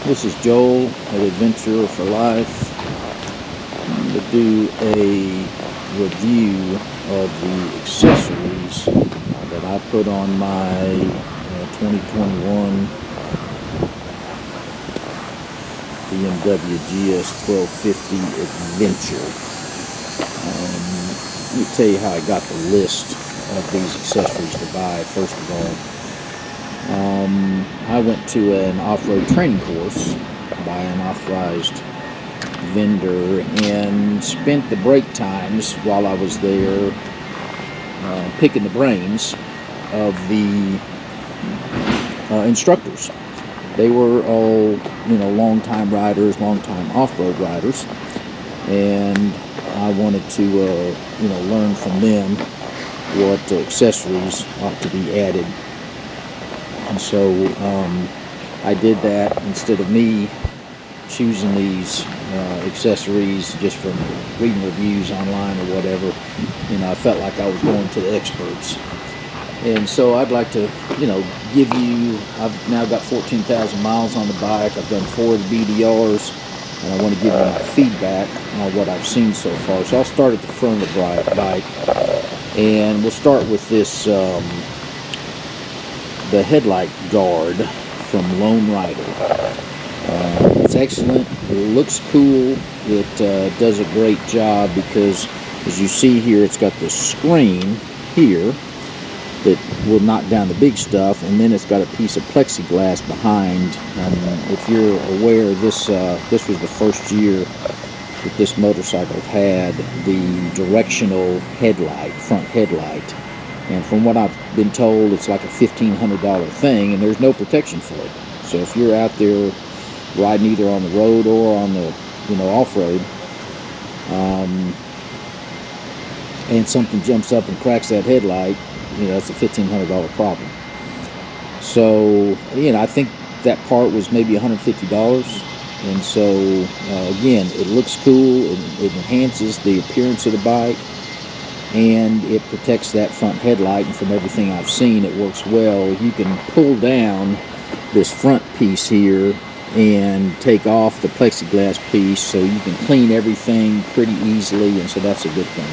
This is Joel at Adventure for Life. I'm going to do a review of the accessories that I put on my 2021 BMW GS1250 Adventure. Let me tell you how I got the list of these accessories to buy. First of all, I went to an off-road training course by an authorized vendor and spent the break times while I was there picking the brains of the instructors. They were all, long-time riders, long-time off-road riders, and I wanted to, learn from them what accessories ought to be added. And so I did that instead of me choosing these accessories just from reading reviews online or whatever. I felt like I was going to the experts. And so I'd like to, give you, I've now got 14,000 miles on the bike. I've done 4 of the BDRs, and I want to give you my feedback on what I've seen so far. So I'll start at the front of the bike, and we'll start with this the headlight guard from Lone Rider. It's excellent. It looks cool. It does a great job because, as you see here, it's got the screen here that will knock down the big stuff, and then it's got a piece of plexiglass behind. If you're aware, this was the first year that this motorcycle had the directional headlight, front headlight. And from what I've been told, it's like a $1,500 thing, and there's no protection for it. So if you're out there riding either on the road or on the, off-road, and something jumps up and cracks that headlight, that's a $1,500 problem. So, I think that part was maybe $150. And so, again, it looks cool. It enhances the appearance of the bike, and it protects that front headlight. And from everything I've seen, it works well. You can pull down this front piece here and take off the plexiglass piece, so you can clean everything pretty easily, and so that's a good thing.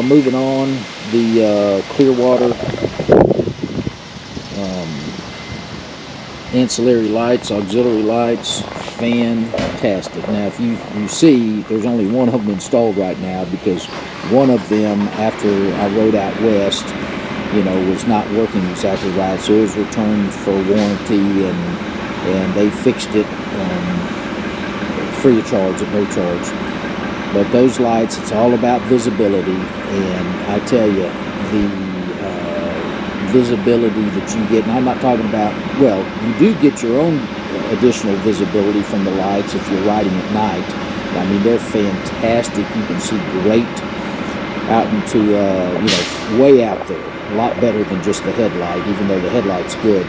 Moving on, the Clearwater ancillary lights, auxiliary lights, fantastic. Now, if you see, there's only one of them installed right now because one of them, after I rode out west, was not working exactly right, so it was returned for warranty, and they fixed it free of charge, at no charge. But those lights, it's all about visibility, and I tell you, the visibility that you get, and I'm not talking about, well, you do get your own additional visibility from the lights if you're riding at night. I mean, they're fantastic. You can see great out into, way out there. A lot better than just the headlight, even though the headlight's good.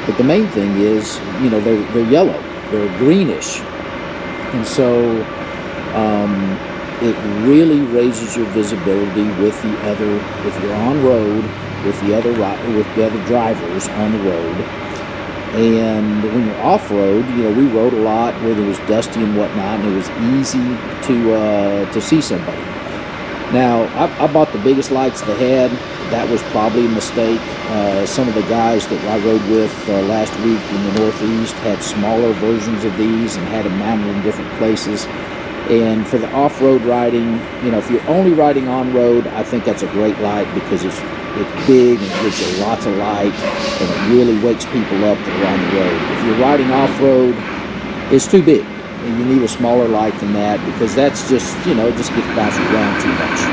But the main thing is, they're yellow. They're greenish. And so it really raises your visibility with the other, if you're on road, with the other drivers on the road. And when you're off-road, we rode a lot where there was dusty and whatnot, and it was easy to see somebody. Now, I bought the biggest lights they had. That was probably a mistake. Some of the guys that I rode with last week in the Northeast had smaller versions of these and had them mounted in different places. And for the off-road riding, if you're only riding on-road, I think that's a great light because it's big and it gives you lots of light, and it really wakes people up that are on the road. If you're riding off-road, it's too big, and you need a smaller light than that because that's just, it just gets bounced around too much.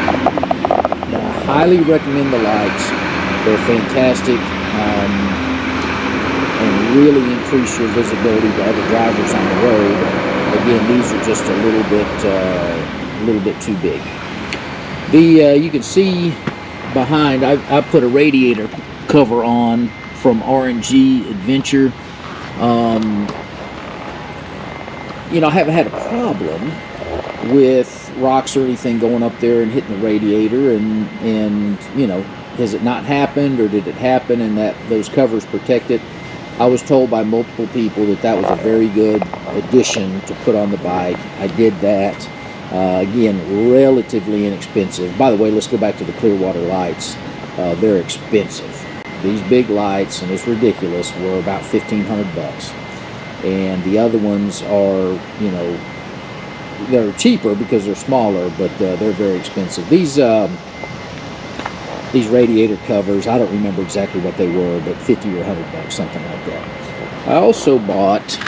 Now, I highly recommend the lights. They're fantastic, and really increase your visibility to other drivers on the road. Again, these are just a little bit too big. You can see behind, I put a radiator cover on from R&G Adventure. I haven't had a problem with rocks or anything going up there and hitting the radiator, and has it not happened, or did it happen and that those covers protect it? I was told by multiple people that that was a very good addition to put on the bike. I did that. Again, relatively inexpensive. By the way, let's go back to the Clearwater lights. They're expensive. These big lights, and it's ridiculous, were about $1,500. And the other ones are, you know, they're cheaper because they're smaller, but they're very expensive. These radiator covers, I don't remember exactly what they were, but $50 or $100, something like that. I also bought,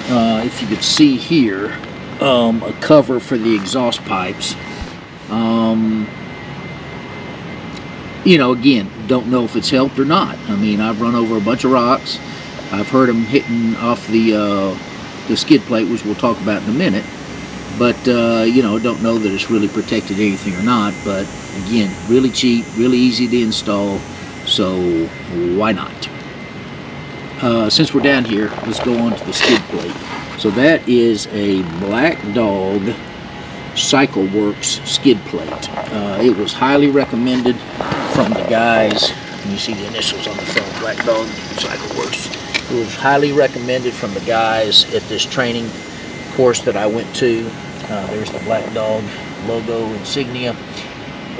if you could see here, a cover for the exhaust pipes. You know, again, don't know if it's helped or not. I mean, I've run over a bunch of rocks. I've heard them hitting off the skid plate, which we'll talk about in a minute. But, you know, don't know that it's really protected anything or not. But, again, really cheap, really easy to install. So, why not? Since we're down here, let's go on to the skid plate. So that is a Black Dog CycleWorks skid plate. It was highly recommended from the guys. You see the initials on the front, Black Dog CycleWorks. It was highly recommended from the guys at this training course that I went to. There's the Black Dog logo insignia.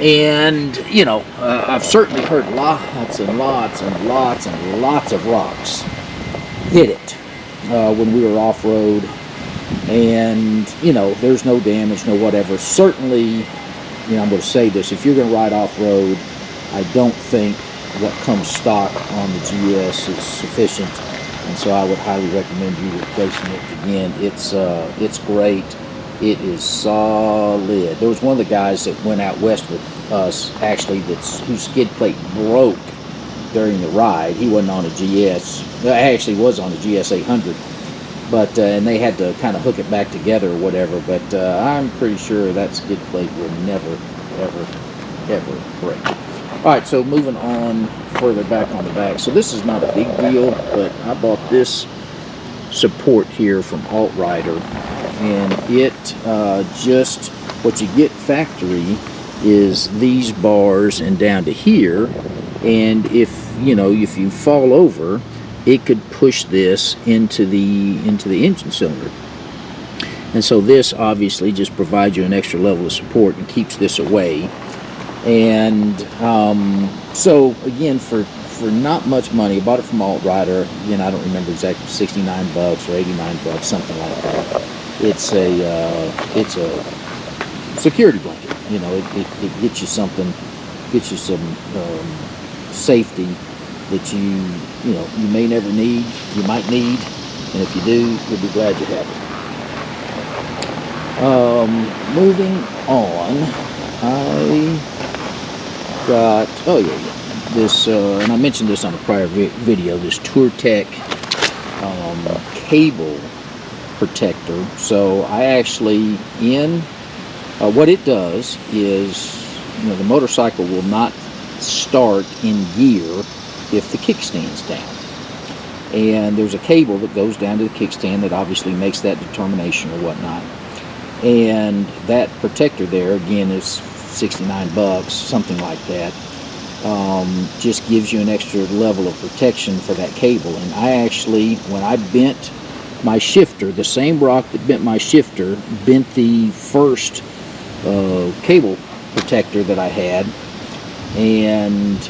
And, you know, I've certainly heard lots and lots and lots and lots of rocks hit it when we were off-road. And, you know, there's no damage, no whatever. Certainly, you know, I'm going to say this, if you're going to ride off-road, I don't think what comes stock on the GS is sufficient. And so I would highly recommend you replacing it again. It's great. It is solid. There was one of the guys that went out west with us, actually, whose skid plate broke during the ride. He wasn't on a GS. Well, actually was on a GS 800. But, and they had to kind of hook it back together or whatever. But I'm pretty sure that skid plate will never, ever, ever break. All right, so moving on further back on the back. So this is not a big deal, but I bought this support here from Alt Rider. And it just, what you get factory is these bars and down to here. And if, you know, if you fall over, it could push this into the engine cylinder. And so this obviously just provides you an extra level of support and keeps this away. And so again, for not much money, I bought it from Alt Rider. Again, I don't remember exactly, $69 or $89, something like that. It's a security blanket. You know, it gets you something, gets you some safety that you know you may never need, you might need, and if you do, you'll be glad you have it. Moving on, I got, oh yeah, this, and I mentioned this on a prior video, this TourTech cable protector. So I actually, what it does is, you know, the motorcycle will not start in gear if the kickstand's down. And there's a cable that goes down to the kickstand that obviously makes that determination or whatnot. And that protector there, again, is $69, something like that. Just gives you an extra level of protection for that cable. And I actually, when I bent my shifter, the same rock that bent my shifter bent the first cable protector that I had. And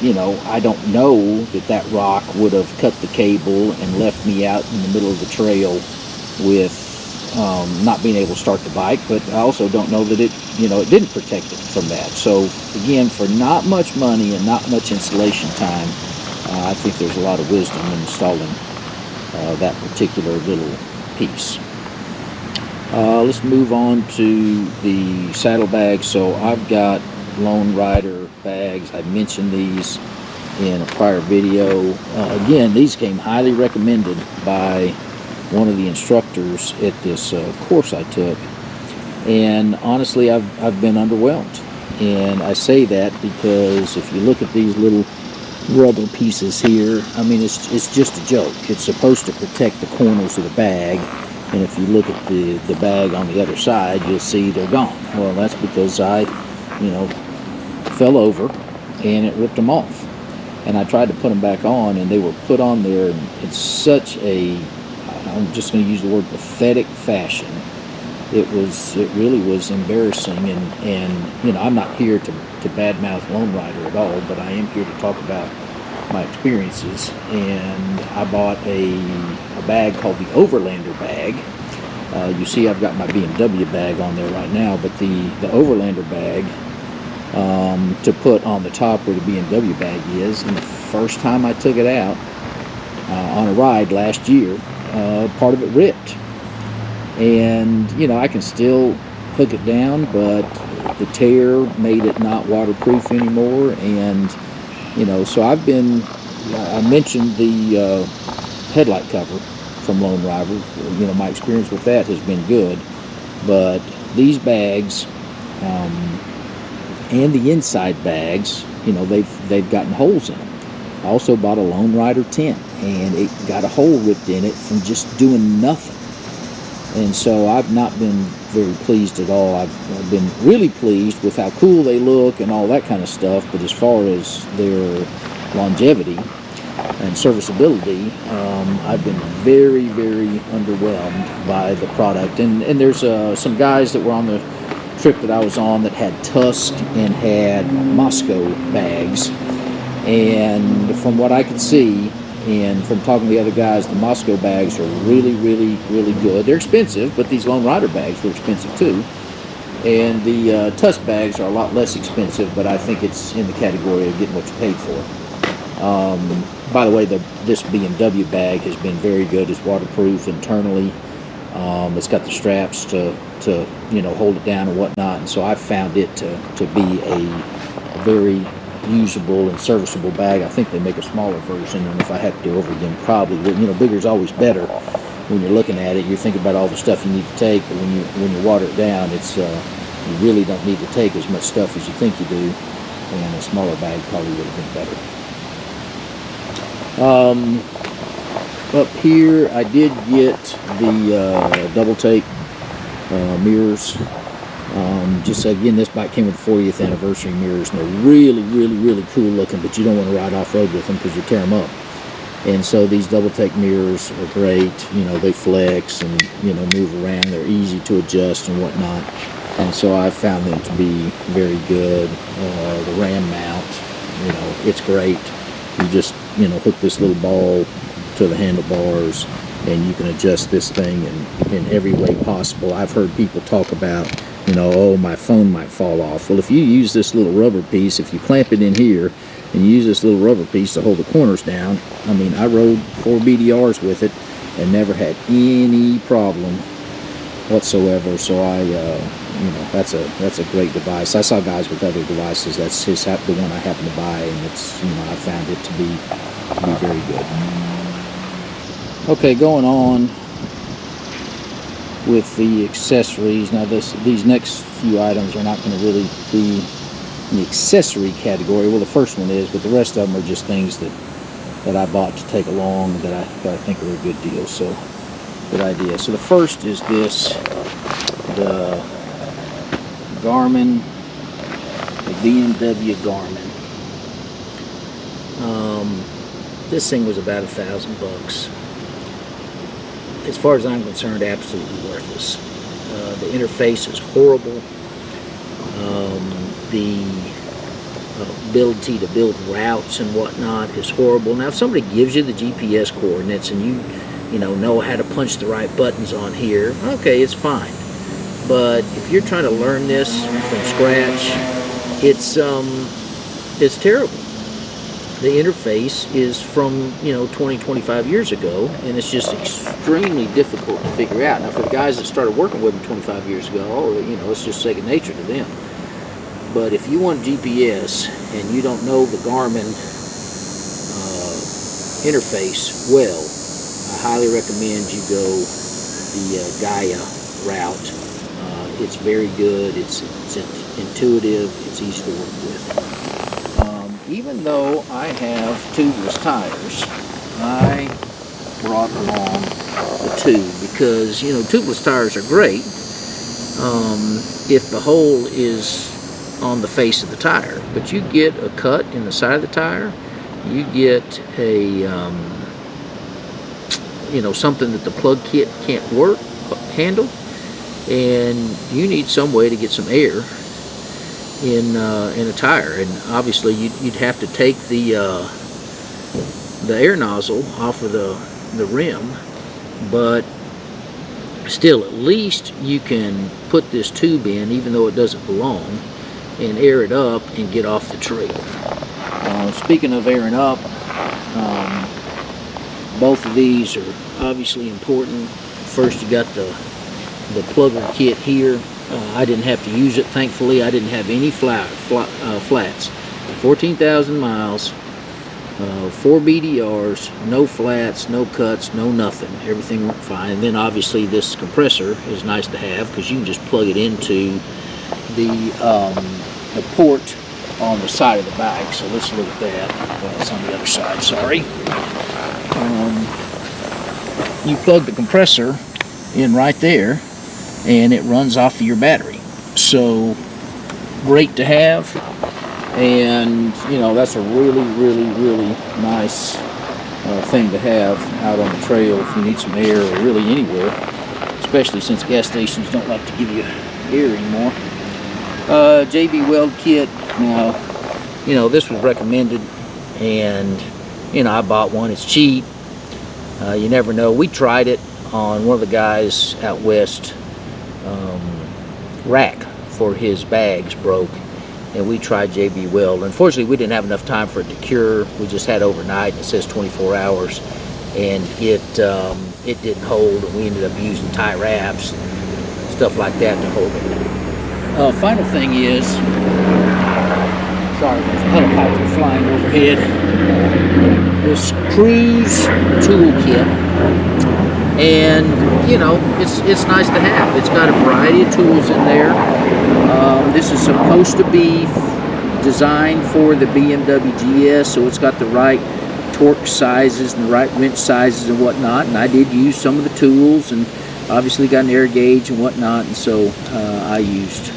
you know, I don't know that rock would have cut the cable and left me out in the middle of the trail with not being able to start the bike, but I also don't know that it, you know, it didn't protect it from that. So again, for not much money and not much installation time, I think there's a lot of wisdom in installing that particular little piece. Let's move on to the saddlebag. So I've got Lone Rider bags. I mentioned these in a prior video. Again, these came highly recommended by one of the instructors at this course I took, and honestly I've been underwhelmed. And I say that because if you look at these little rubber pieces here, I mean, it's just a joke. It's supposed to protect the corners of the bag, and if you look at the bag on the other side, you'll see they're gone. Well, that's because I, you know, fell over and it ripped them off. and I tried to put them back on, and they were put on there in such a, I'm just going to use the word pathetic fashion. It really was embarrassing, and you know, I'm not here to badmouth Lone Rider at all, but I am here to talk about my experiences. And I bought a bag called the Overlander bag. You see I've got my BMW bag on there right now, but the Overlander bag, to put on the top where the BMW bag is, and the first time I took it out on a ride last year, part of it ripped. And you know, I can still hook it down, but the tear made it not waterproof anymore. And you know, so I mentioned the headlight cover from Lone Rider. You know, my experience with that has been good, but these bags and the inside bags, you know, they've gotten holes in them. I also bought a Lone Rider tent, and it got a hole ripped in it from just doing nothing. And so I've not been very pleased at all. I've been really pleased with how cool they look and all that kind of stuff, but as far as their longevity and serviceability, I've been very, very underwhelmed by the product. And there's some guys that were on the trip that I was on that had Tusk and had Moscow bags, and from what I could see and from talking to the other guys, the Moscow bags are really, really, really good. They're expensive, but these Lone Rider bags were expensive too. And the Tusk bags are a lot less expensive, but I think it's in the category of getting what you paid for. By the way, this BMW bag has been very good. It's waterproof internally. It's got the straps to you know, hold it down and whatnot. And so I found it to be a very usable and serviceable bag. I think they make a smaller version, and if I had to do over again, probably would. You know, bigger is always better. When you're looking at it, you're thinking about all the stuff you need to take, but when you water it down, it's you really don't need to take as much stuff as you think you do, and a smaller bag probably would have been better. Up here, I did get the double take mirrors. Just again, this bike came with 40th anniversary mirrors, and they're really, really, really cool looking, but you don't want to ride off-road with them because you tear them up. And so these double take mirrors are great. You know, they flex and, you know, move around. They're easy to adjust and whatnot. And so I found them to be very good. The ram mount, you know, it's great. You just, you know, hook this little ball to the handlebars, and you can adjust this thing in every way possible. I've heard people talk about, you know, oh, my phone might fall off. Well, if you use this little rubber piece, if you clamp it in here and you use this little rubber piece to hold the corners down, I mean, I rode 4 BDRs with it and never had any problem whatsoever. So you know, that's a great device. I saw guys with other devices. That's the one I happened to buy, and it's, you know, I found it to be very good. Okay, going on with the accessories. Now these next few items are not going to really be in the accessory category. Well, the first one is, but the rest of them are just things that I bought to take along that I think are a good deal. So, good idea. So the first is the Garmin, the BMW Garmin. This thing was about $1,000. As far as I'm concerned, absolutely worthless. The interface is horrible. The ability to build routes and whatnot is horrible. Now, if somebody gives you the GPS coordinates and you know how to punch the right buttons on here, okay, it's fine. But if you're trying to learn this from scratch, it's terrible. The interface is from, you know, 20-25 years ago, and it's just extremely difficult to figure out. Now, for the guys that started working with them 25 years ago, you know, it's just second nature to them. But if you want GPS and you don't know the Garmin interface well, I highly recommend you go the Gaia route. It's very good. It's intuitive. It's easy to work with. Even though I have tubeless tires, I brought along the tube because, you know, tubeless tires are great if the hole is on the face of the tire, but you get a cut in the side of the tire you get a you know, something that the plug kit can't handle, and you need some way to get some air in a tire. And obviously you'd have to take the air nozzle off of the rim, but still, at least you can put this tube in, even though it doesn't belong, and air it up and get off the trail. Speaking of airing up, both of these are obviously important. First, you got the plugger kit here. I didn't have to use it, thankfully. I didn't have any flats. 14,000 miles, 4 BDRs, no flats, no cuts, no nothing. Everything went fine. And then obviously this compressor is nice to have, because you can just plug it into the port on the side of the bike. So let's look at that. Well, it's on the other side, sorry. You plug the compressor in right there, and it runs off of your battery. So great to have. And you know, that's a really nice thing to have out on the trail if you need some air, or really anywhere, especially since gas stations don't like to give you air anymore. JB Weld kit. Now, you know, this was recommended, and you know, I bought one. It's cheap. You never know. We tried it on one of the guys out west. Rack for his bags broke, and we tried JB Weld. Unfortunately, we didn't have enough time for it to cure. We just had overnight, and it says 24 hours, and it didn't hold, and we ended up using tie wraps and stuff like that to hold it. Final thing is, sorry, there's a helicopter flying overhead. This cruise tool kit, and you know, it's nice to have. It's got a variety of tools in there. This is supposed to be designed for the BMW GS, so it's got the right torque sizes and the right wrench sizes and whatnot. And I did use some of the tools, and obviously got an air gauge and whatnot. And so I used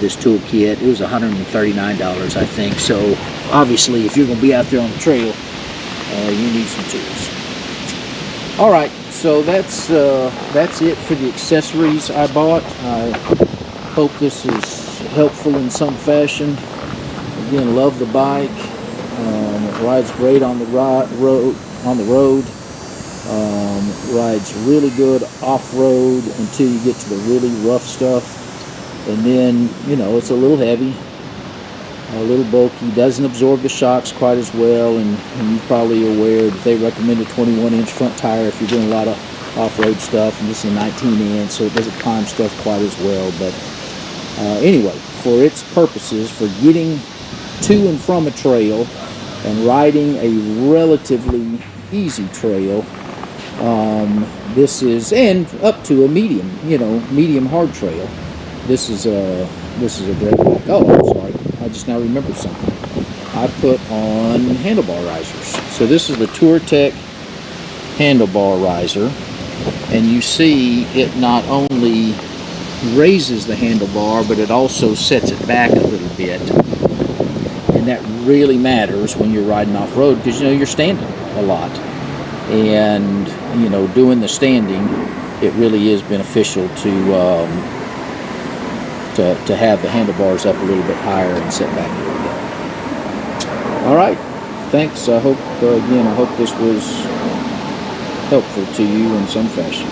this tool kit. It was $139, I think. So obviously, if you're going to be out there on the trail, you need some tools. All right, so that's it for the accessories I bought. I hope this is helpful in some fashion. Again, love the bike. It rides great on the road. Rides really good off-road until you get to the really rough stuff, and then, you know, it's a little heavy, a little bulky, doesn't absorb the shocks quite as well, and you're probably aware that they recommend a 21-inch front tire if you're doing a lot of off-road stuff, and this is a 19-inch, so it doesn't climb stuff quite as well. But anyway, for its purposes, for getting to and from a trail and riding a relatively easy trail, this is, and up to a medium, you know, medium hard trail, this is a great bike. Oh, I'm sorry, I just now remembered something. I put on handlebar risers. So this is the TourTech handlebar riser, and you see it not only raises the handlebar, but it also sets it back a little bit. And that really matters when you're riding off-road, because, you know, you're standing a lot. And, you know, doing the standing, it really is beneficial to have the handlebars up a little bit higher and set back a little bit. All right, thanks. I hope, again, I hope this was helpful to you in some fashion.